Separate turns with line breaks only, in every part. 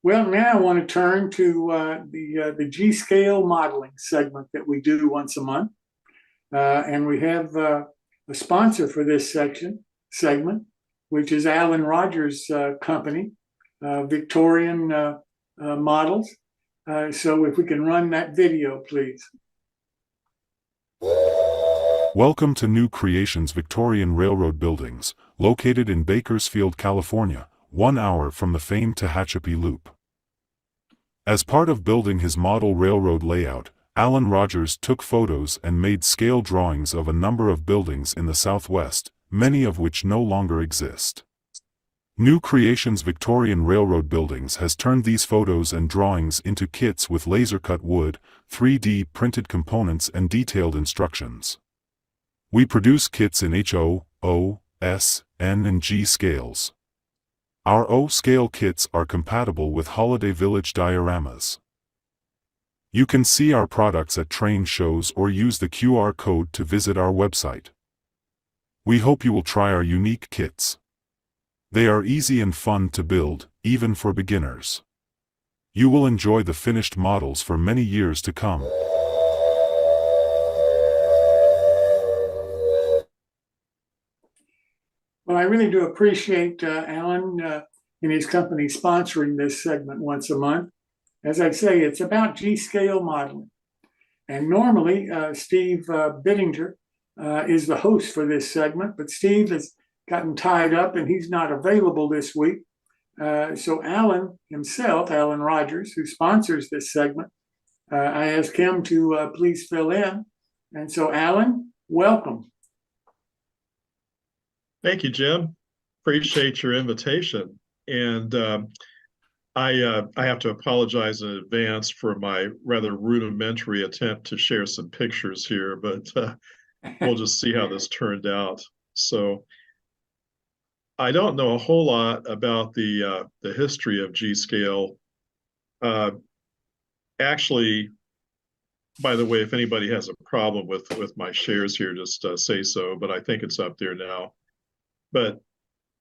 Well, now I want to turn to the G-scale modeling segment that we do once a month. And we have a sponsor for this segment, which is Alan Rogers' company, Victorian Models. So if we can run that video, please.
Welcome to New Creations Victorian Railroad Buildings, located in Bakersfield, California, 1 hour from the famed Tehachapi Loop. As part of building his model railroad layout, Alan Rogers took photos and made scale drawings of a number of buildings in the Southwest, many of which no longer exist. New Creations Victorian Railroad Buildings has turned these photos and drawings into kits with laser-cut wood, 3D printed components and detailed instructions. We produce kits in HO, O, S, N and G scales. Our O scale kits are compatible with Holiday Village dioramas. You can see our products at train shows or use the QR code to visit our website. We hope you will try our unique kits. They are easy and fun to build, even for beginners. You will enjoy the finished models for many years to come.
Well, I really do appreciate Alan and his company sponsoring this segment once a month. As I say, it's about G-scale modeling. And normally, Steve Bittinger is the host for this segment, but Steve has gotten tied up and he's not available this week. So Alan himself, Alan Rogers, who sponsors this segment, I asked him to please fill in. And so Alan, welcome.
Thank you, Jim. Appreciate your invitation. And I have to apologize in advance for my rather rudimentary attempt to share some pictures here, but we'll just see how this turned out. So I don't know a whole lot about the history of G-scale. Actually, by the way, if anybody has a problem with my shares here, just say so, but I think it's up there now. But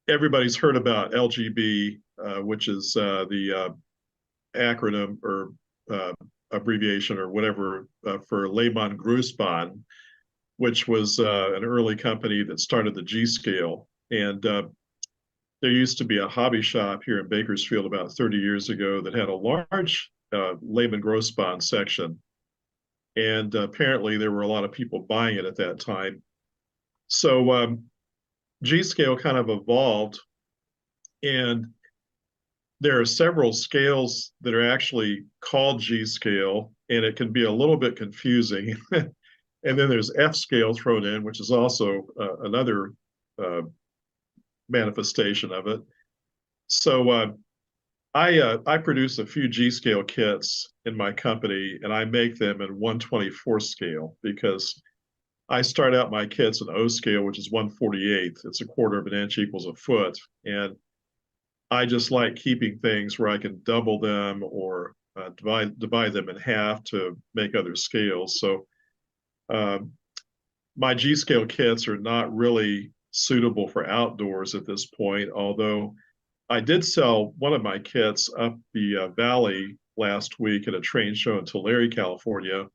everybody's heard about LGB, which is the acronym or abbreviation or whatever for Lehmann Grussbahn, which was an early company that started the G-scale. And there used to be a hobby shop here in Bakersfield about 30 years ago that had a large Lehmann Grussbahn section. And apparently there were a lot of people buying it at that time. So G-scale kind of evolved, and there are several scales that are actually called G-scale, and it can be a little bit confusing. And then there's F-scale thrown in, which is also another manifestation of it. So I produce a few G-scale kits in my company, and I make them in 1/24 scale because I start out my kits in O scale, which is 1/48. It's a quarter of an inch equals a foot. And I just like keeping things where I can double them or divide them in half to make other scales. So my G-scale kits are not really suitable for outdoors at this point, although I did sell one of my kits up the valley last week at a train show in Tulare, California.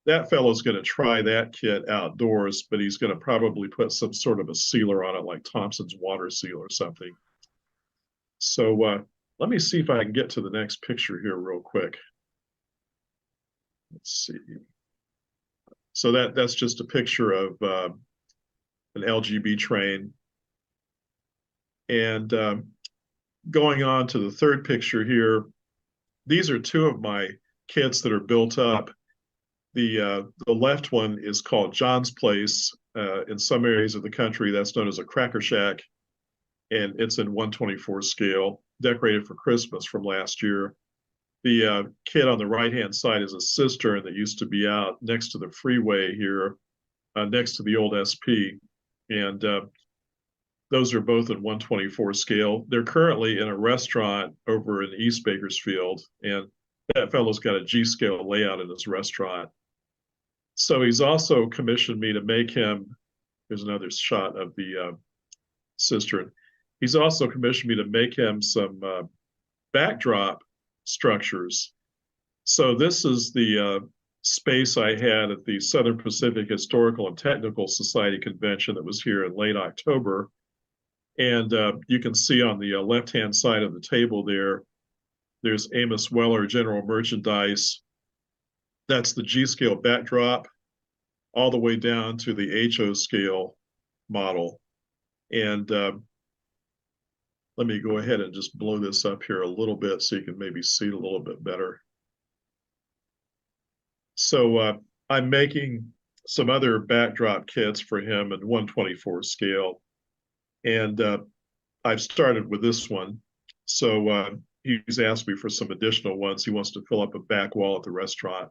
That fellow's going to try that kit outdoors, but he's going to probably put some sort of a sealer on it, like Thompson's water seal or something. So let me see if I can get to the next picture here real quick. Let's see. So that's just a picture of an LGB train. And going on to the third picture here, these are two of my kits that are built up. The left one is called John's Place. In some areas of the country, that's known as a Cracker Shack, and it's in 1/24 scale, decorated for Christmas from last year. The kit on the right-hand side is a cistern that used to be out next to the freeway here, next to the old SP, and those are both in 1/24 scale. They're currently in a restaurant over in East Bakersfield, and that fellow's got a G-scale layout in his restaurant. So he's also commissioned me to make him, here's another shot of the cistern. He's also commissioned me to make him some backdrop structures. So this is the space I had at the Southern Pacific Historical and Technical Society convention that was here in late October. And you can see on the left-hand side of the table there's Amos Weller General Merchandise. That's the G-scale backdrop all the way down to the HO scale model. And let me go ahead and just blow this up here a little bit so you can maybe see it a little bit better. So I'm making some other backdrop kits for him in 1/24 scale. And I've started with this one. So he's asked me for some additional ones. He wants to fill up a back wall at the restaurant.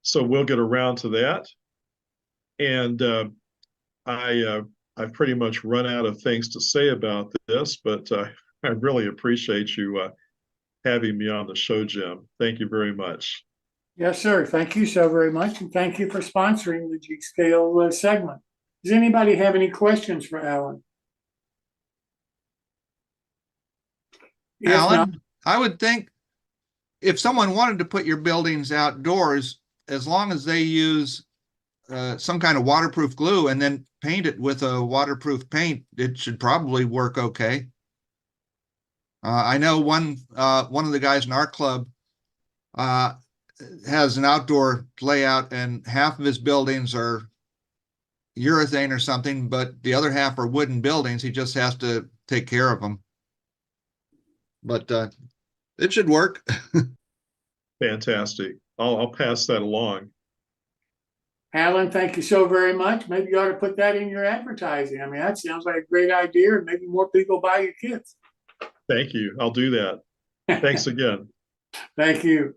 So we'll get around to that. And I've pretty much run out of things to say about this, but I really appreciate you having me on the show, Jim. Thank you very much.
Yes, sir. Thank you so very much. And thank you for sponsoring the G-Scale segment. Does anybody have any questions for Alan? If not,
Alan, I would think if someone wanted to put your buildings outdoors, as long as they use some kind of waterproof glue and then paint it with a waterproof paint, it should probably work okay. I know one of the guys in our club has an outdoor layout, and half of his buildings are urethane or something, but the other half are wooden buildings. He just has to take care of them. But it should work.
Fantastic. I'll pass that along.
Alan, thank you so very much. Maybe you ought to put that in your advertising. I mean, that sounds like a great idea, and maybe more people buy your kits.
Thank you. I'll do that. Thanks again.
Thank you.